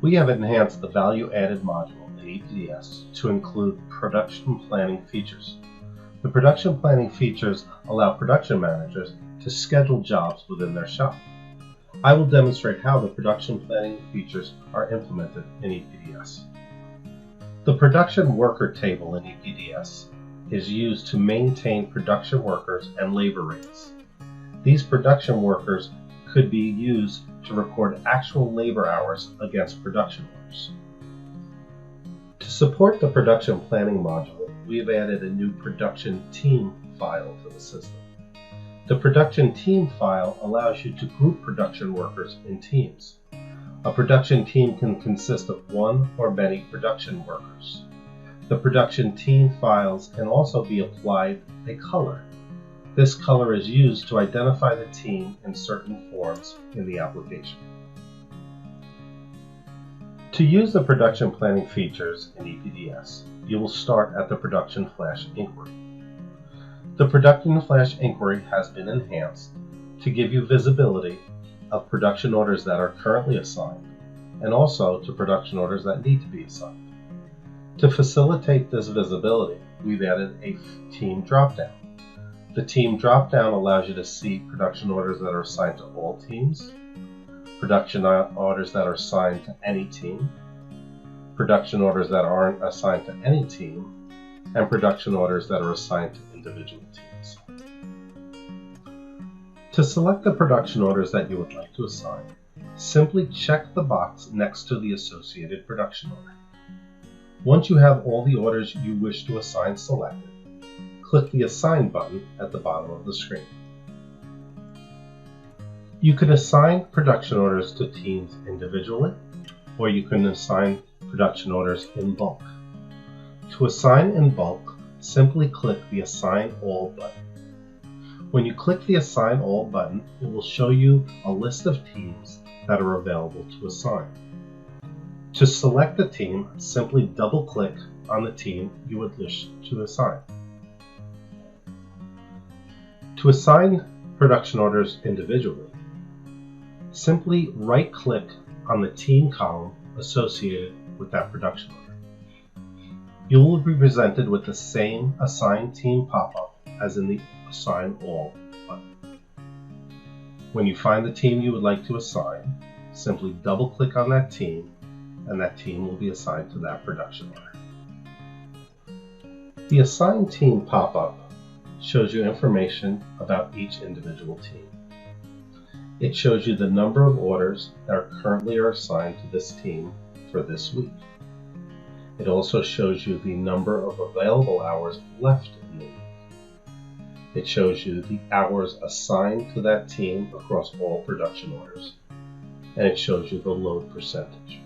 We have enhanced the value-added module in ePDS to include production planning features. The production planning features allow production managers to schedule jobs within their shop. I will demonstrate how the production planning features are implemented in ePDS. The production worker table in ePDS is used to maintain production workers and labor rates. These production workers could be used to record actual labor hours against production orders. To support the production planning module, we have added a new production team file to the system. The production team file allows you to group production workers in teams. A production team can consist of one or many production workers. The production team files can also be applied a color. This color is used to identify the team in certain forms in the application. To use the production planning features in ePDS, you will start at the production flash inquiry. The production flash inquiry has been enhanced to give you visibility of production orders that are currently assigned and also to production orders that need to be assigned. To facilitate this visibility, we've added a team dropdown. The team dropdown allows you to see production orders that are assigned to all teams, production orders that are assigned to any team, production orders that aren't assigned to any team, and production orders that are assigned to individual teams. To select the production orders that you would like to assign, simply check the box next to the associated production order. Once you have all the orders you wish to assign selected, click the Assign button at the bottom of the screen. You can assign production orders to teams individually, or you can assign production orders in bulk. To assign in bulk, simply click the Assign All button. When you click the Assign All button, it will show you a list of teams that are available to assign. To select a team, simply double-click on the team you would wish to assign. To assign production orders individually, simply right-click on the team column associated with that production order. You will be presented with the same Assign Team pop-up as in the Assign All button. When you find the team you would like to assign, simply double-click on that team, and that team will be assigned to that production order. The Assign Team pop-up shows you information about each individual team. It shows you the number of orders that currently are assigned to this team for this week. It also shows you the number of available hours left in the week. It shows you the hours assigned to that team across all production orders, and it shows you the load percentage.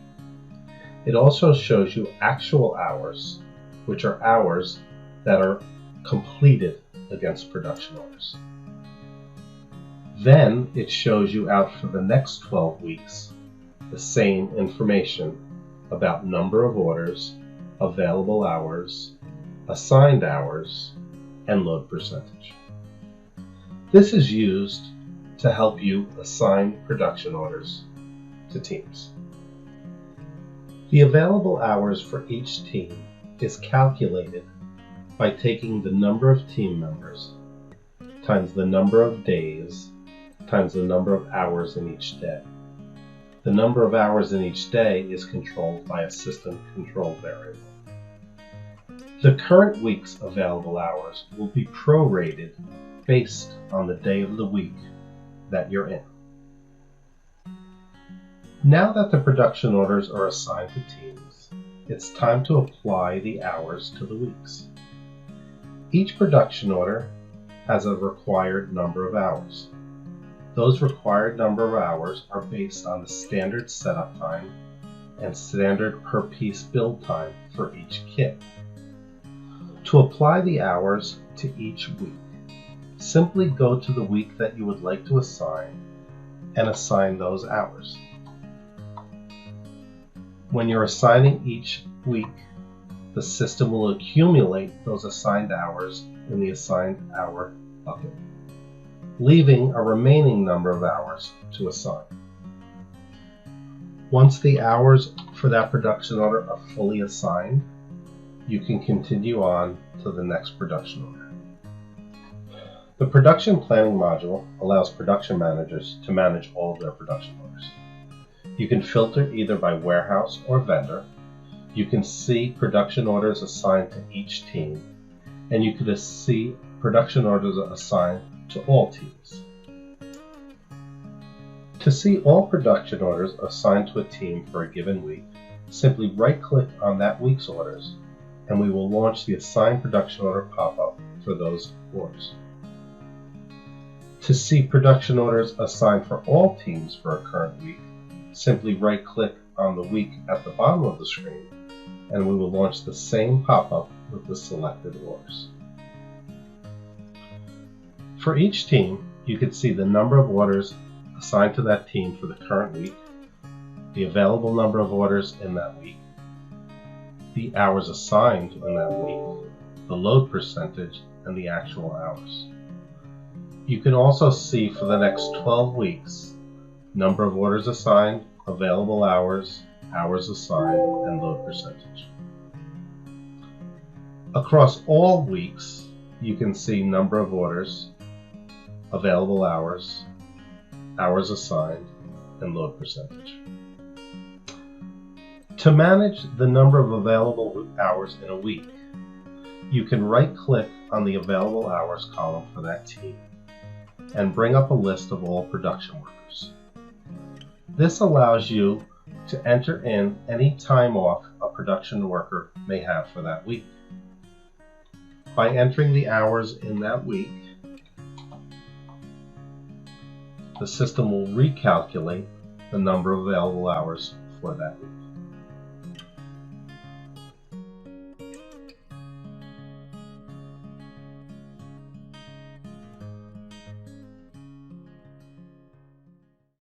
It also shows you actual hours, which are hours that are completed against production orders. Then it shows you out for the next 12 weeks the same information about number of orders, available hours, assigned hours, and load percentage. This is used to help you assign production orders to teams. The available hours for each team is calculated by taking the number of team members times the number of days times the number of hours in each day. The number of hours in each day is controlled by a system control variable. The current week's available hours will be prorated based on the day of the week that you're in. Now that the production orders are assigned to teams, it's time to apply the hours to the weeks. Each production order has a required number of hours. Those required number of hours are based on the standard setup time and standard per piece build time for each kit. To apply the hours to each week, simply go to the week that you would like to assign and assign those hours. When you're assigning each week, the system will accumulate those assigned hours in the assigned hour bucket, leaving a remaining number of hours to assign. Once the hours for that production order are fully assigned, you can continue on to the next production order. The production planning module allows production managers to manage all of their production orders. You can filter either by warehouse or vendor. You can see production orders assigned to each team, and you can see production orders assigned to all teams. To see all production orders assigned to a team for a given week, simply right-click on that week's orders, and we will launch the Assign Production Order pop-up for those orders. To see production orders assigned for all teams for a current week, simply right-click on the week at the bottom of the screen, and we will launch the same pop-up with the selected orders. For each team, you can see the number of orders assigned to that team for the current week, the available number of orders in that week, the hours assigned in that week, the load percentage, and the actual hours. You can also see for the next 12 weeks, number of orders assigned, available hours, hours assigned, and load percentage. Across all weeks, you can see number of orders, available hours, hours assigned, and load percentage. To manage the number of available hours in a week, you can right-click on the available hours column for that team and bring up a list of all production workers. This allows you to enter in any time off a production worker may have for that week. By entering the hours in that week, the system will recalculate the number of available hours for that week.